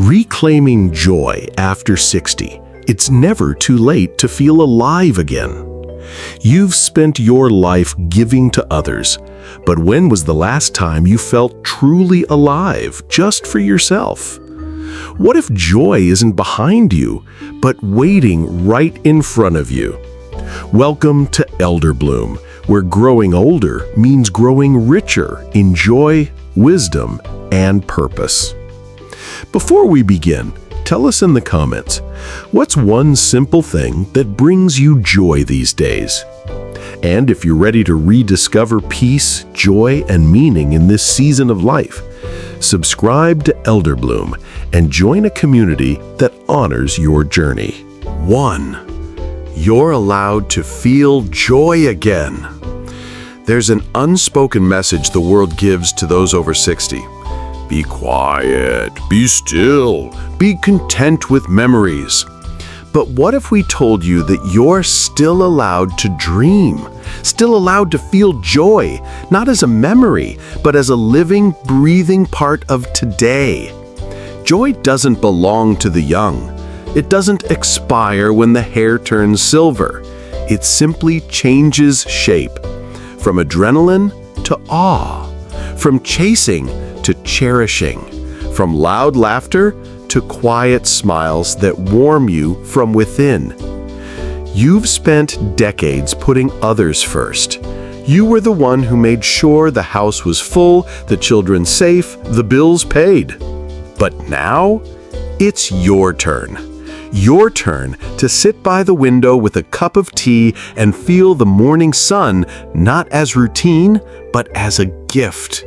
Reclaiming joy after 60. It's never too late to feel alive again. You've spent your life giving to others, but when was the last time you felt truly alive just for yourself? What if joy isn't behind you, but waiting right in front of you? Welcome to Elder Bloom, where growing older means growing richer in joy, wisdom, and purpose. Before we begin, tell us in the comments, what's one simple thing that brings you joy these days? And if you're ready to rediscover peace, joy, and meaning in this season of life, subscribe to Elder Bloom and join a community that honors your journey. 1. You're allowed to feel joy again. There's an unspoken message the world gives to those over 60. Be quiet, be still, be content with memories. But what if we told you that you're still allowed to dream, still allowed to feel joy, not as a memory, but as a living, breathing part of today? Joy doesn't belong to the young. It doesn't expire when the hair turns silver. It simply changes shape, from adrenaline to awe, from chasing to cherishing, from loud laughter to quiet smiles that warm you from within. You've spent decades putting others first. You were the one who made sure the house was full, the children safe, the bills paid. But now, it's your turn. Your turn to sit by the window with a cup of tea and feel the morning sun not as routine, but as a gift.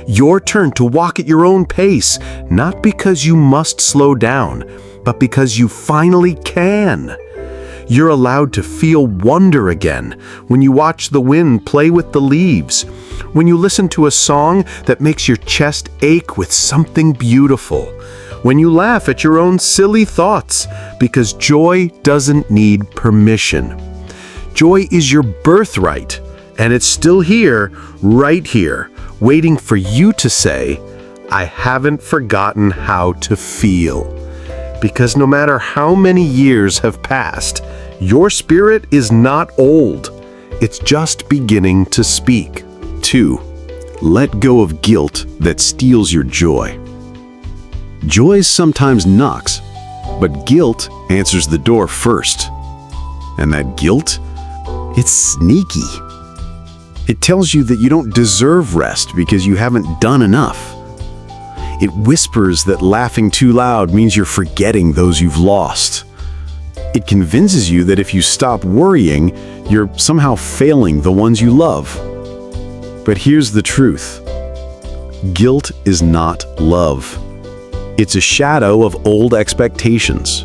Your turn to walk at your own pace, not because you must slow down, but because you finally can. You're allowed to feel wonder again when you watch the wind play with the leaves, when you listen to a song that makes your chest ache with something beautiful, when you laugh at your own silly thoughts, because joy doesn't need permission. Joy is your birthright, and it's still here, right here, waiting for you to say, I haven't forgotten how to feel. Because no matter how many years have passed, your spirit is not old. It's just beginning to speak. 2. Let go of guilt that steals your joy. Joy sometimes knocks, but guilt answers the door first. And that guilt, it's sneaky. It tells you that you don't deserve rest because you haven't done enough. It whispers that laughing too loud means you're forgetting those you've lost. It convinces you that if you stop worrying, you're somehow failing the ones you love. But here's the truth. Guilt is not love. It's a shadow of old expectations,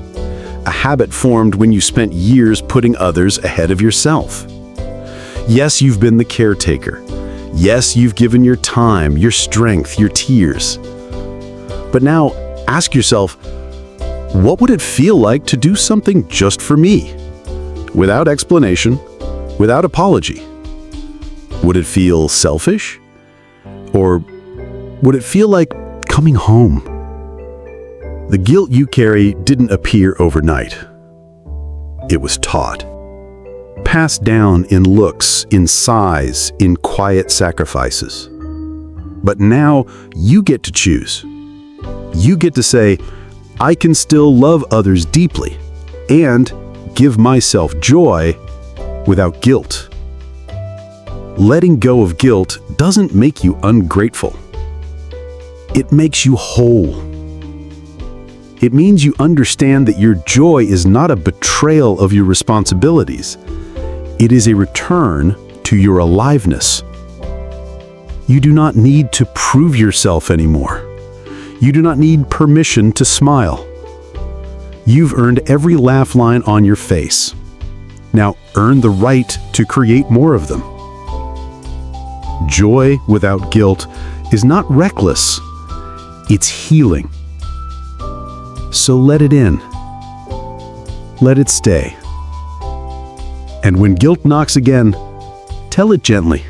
a habit formed when you spent years putting others ahead of yourself. Yes, you've been the caretaker. Yes, you've given your time, your strength, your tears. But now, ask yourself, what would it feel like to do something just for me? Without explanation, without apology. Would it feel selfish? Or would it feel like coming home? The guilt you carry didn't appear overnight. It was taught. Passed down in looks, in sighs, in quiet sacrifices. But now you get to choose. You get to say, I can still love others deeply and give myself joy without guilt. Letting go of guilt doesn't make you ungrateful. It makes you whole. It means you understand that your joy is not a betrayal of your responsibilities. It is a return to your aliveness. You do not need to prove yourself anymore. You do not need permission to smile. You've earned every laugh line on your face. Now earn the right to create more of them. Joy without guilt is not reckless. It's healing. So let it in. Let it stay. And when guilt knocks again, tell it gently.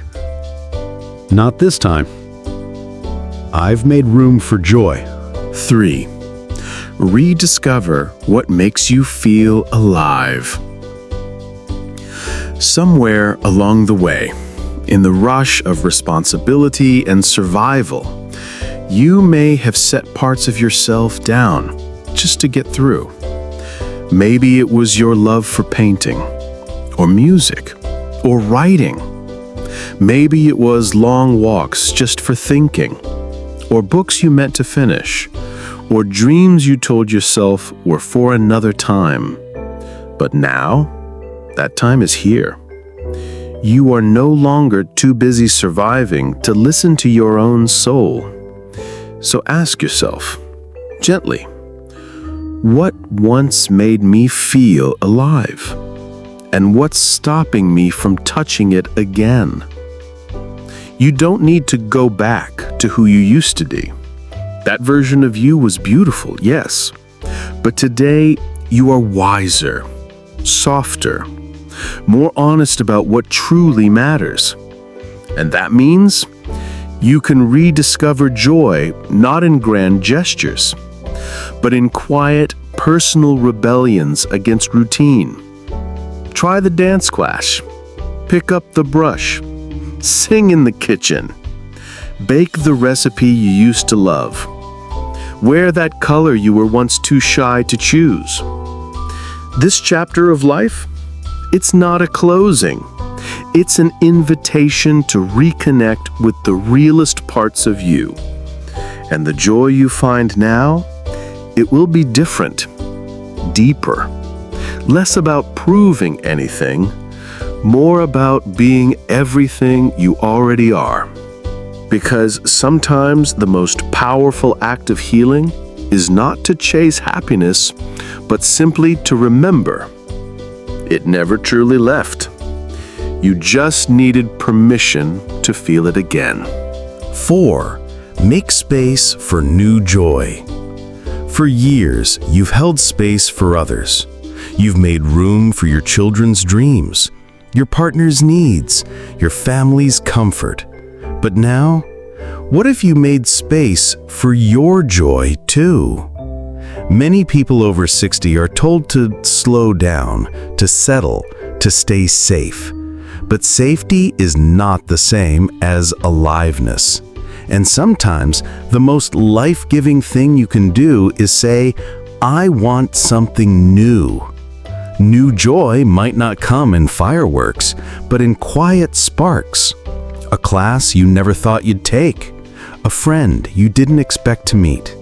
Not this time. I've made room for joy. 3. Rediscover what makes you feel alive. Somewhere along the way, in the rush of responsibility and survival, you may have set parts of yourself down just to get through. Maybe it was your love for painting, or music, or writing. Maybe it was long walks just for thinking, or books you meant to finish, or dreams you told yourself were for another time. But now, that time is here. You are no longer too busy surviving to listen to your own soul. So ask yourself, gently, what once made me feel alive? And what's stopping me from touching it again? You don't need to go back to who you used to be. That version of you was beautiful, yes. But today, you are wiser, softer, more honest about what truly matters. And that means you can rediscover joy not in grand gestures, but in quiet, personal rebellions against routine. Try the dance class, pick up the brush, sing in the kitchen, bake the recipe you used to love, wear that color you were once too shy to choose. This chapter of life, it's not a closing. It's an invitation to reconnect with the realest parts of you. And the joy you find now, it will be different, deeper, less about proving anything, more about being everything you already are. Because sometimes the most powerful act of healing is not to chase happiness, but simply to remember it never truly left. You just needed permission to feel it again. 4. Make space for new joy. For years, you've held space for others. You've made room for your children's dreams, your partner's needs, your family's comfort. But now, what if you made space for your joy too? Many people over 60 are told to slow down, to settle, to stay safe. But safety is not the same as aliveness. And sometimes the most life-giving thing you can do is say, I want something new. New joy might not come in fireworks, but in quiet sparks. A class you never thought you'd take. A friend you didn't expect to meet.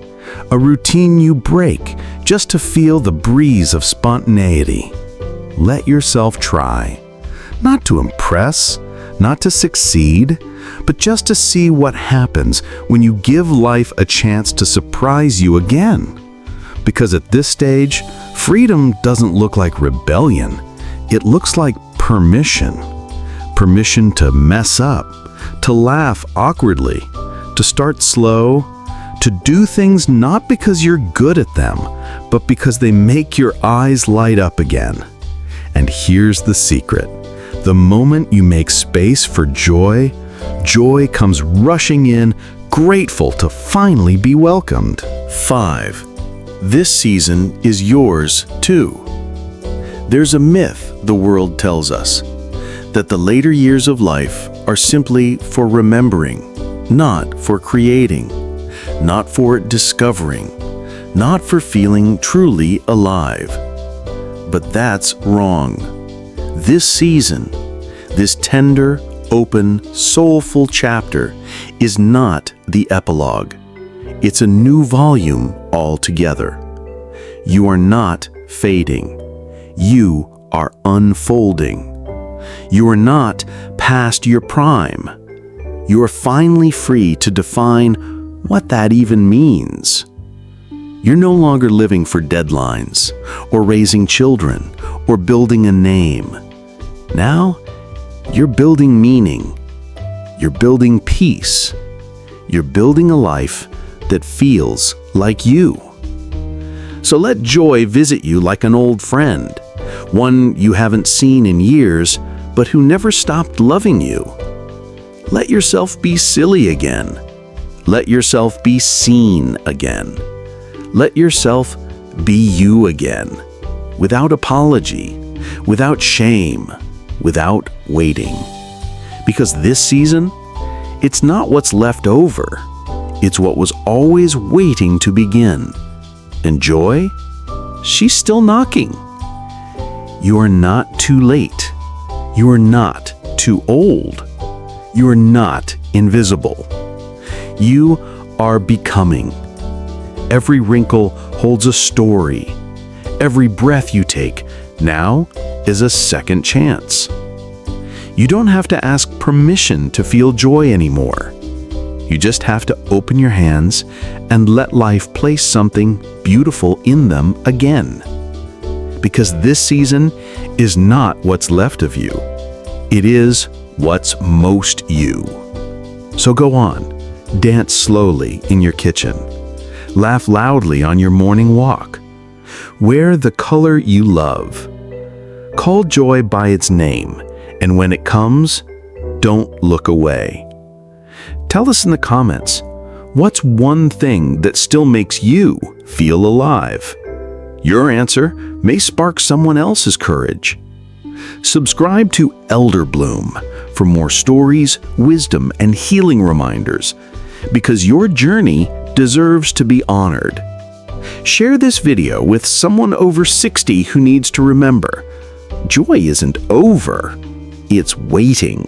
A routine you break just to feel the breeze of spontaneity. Let yourself try. Not to impress, not to succeed, but just to see what happens when you give life a chance to surprise you again. Because at this stage, freedom doesn't look like rebellion. It looks like permission. Permission to mess up, to laugh awkwardly, to start slow, to do things not because you're good at them, but because they make your eyes light up again. And here's the secret. The moment you make space for joy, joy comes rushing in, grateful to finally be welcomed. 5. This season is yours too. There's a myth the world tells us, that the later years of life are simply for remembering, not for creating, not for discovering, not for feeling truly alive. But that's wrong. This season, this tender, open, soulful chapter is not the epilogue. It's a new volume altogether. You are not fading. You are unfolding. You are not past your prime. You are finally free to define what that even means. You're no longer living for deadlines, or raising children, or building a name. Now, you're building meaning. You're building peace. You're building a life that feels like you. So let joy visit you like an old friend, one you haven't seen in years, but who never stopped loving you. Let yourself be silly again. Let yourself be seen again. Let yourself Be you again, without apology, without shame, without waiting. Because this season, it's not what's left over, it's what was always waiting to begin. And joy, she's still knocking. You are not too late. You are not too old. You are not invisible. You are becoming. Every wrinkle holds a story. Every breath you take now is a second chance. You don't have to ask permission to feel joy anymore. You just have to open your hands and let life place something beautiful in them again. Because this season is not what's left of you. It is what's most you. So go on, dance slowly in your kitchen. Laugh loudly on your morning walk. Wear the color you love. Call joy by its name, and when it comes, don't look away. Tell us in the comments, what's one thing that still makes you feel alive? Your answer may spark someone else's courage. Subscribe to Elder Bloom for more stories, wisdom, and healing reminders, because your journey deserves to be honored. Share this video with someone over 60 who needs to remember, joy isn't over, it's waiting.